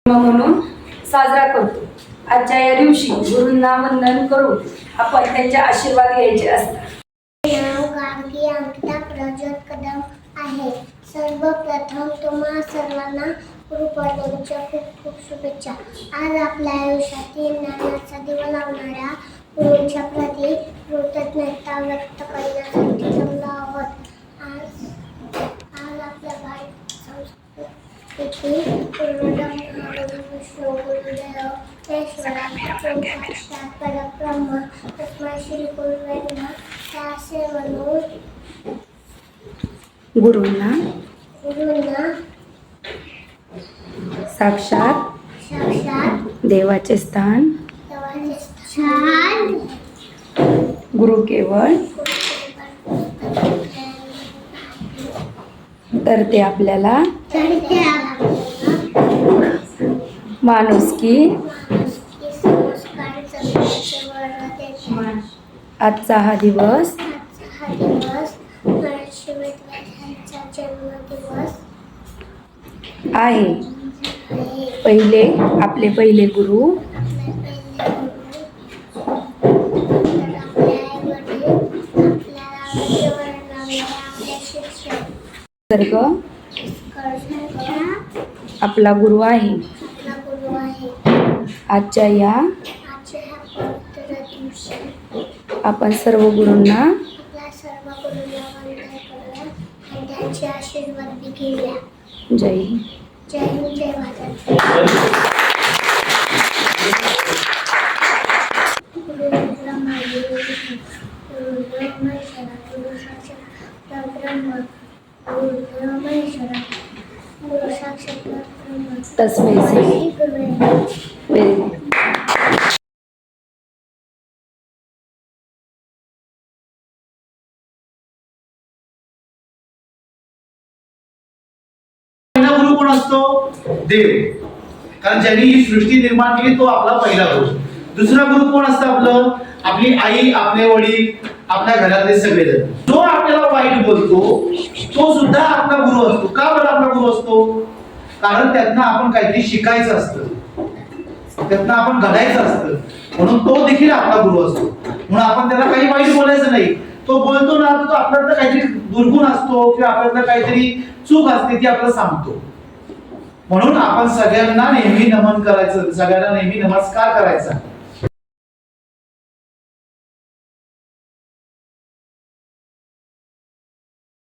म्हणून साजरा करतो. आजच्या या दिवशी गुरूंना वंदन करून आपण त्यांचे आशीर्वाद घ्यायचे असतात. नाव गार्गी अंकिता प्रज्योत कदम आहे. सर्वप्रथम तुम्हा सर्वांना गुरुपौर्णिमेच्या खूप खूप शुभेच्छा. आज आपल्या आयुष्यातील ज्ञानाचा दिवा लावणाऱ्या गुरूंच्या प्रती कृतज्ञता व्यक्त करण्यासाठी जमलो आहोत. आज आपल्या भारत संस्कृतीतील गुरुदेव विष्णू गुरुदेव ईश्वरा साक्षात परब्रह्म तस्मै श्री गुरुवे नमः असे म्हणून गुरूंना गुरूंना साक्षात देवाचे स्थान, गुरु केवळ तर ते आपल्याला माणुसकी आजचा हा दिवस जन्मदिवस आहे. आपले पहिले गुरु सर्ग आपला गुरु आहे. आजच्या या आपण सर्व गुरूंना त्यांचे आशीर्वाद घेऊया. जय हिंद. जय हिंद, जय भारत. तस्मै श्री व्हेरी गुड. गुरु कोण असतो? देव. कारण ज्यांनी ही सृष्टी निर्माण केली तो आपला पहिला गुरु. दुसरा गुरु कोण असतं? आपलं आपली आई, आपले वडील, आपल्या घरातले सगळेजण. जो आपल्याला वाईट बोलतो तो सुद्धा आपला गुरु असतो. का बरं आपला गुरु असतो? कारण त्यातनं आपण काहीतरी शिकायचं असतं, त्यातनं आपण घडायचं असतं, म्हणून तो देखील आपला गुरु असतो. म्हणून आपण त्याला काही वाईट बोलायचं नाही. तो बोलतो ना तो आपल्याला काहीतरी दुर्गुण असतो किंवा आपल्याला काहीतरी चूक असते ती आपल्याला सांगतो. म्हणून आपण सगळ्यांना नेहमी नमन करायचं, सगळ्यांना नेहमी नमस्कार करायचा.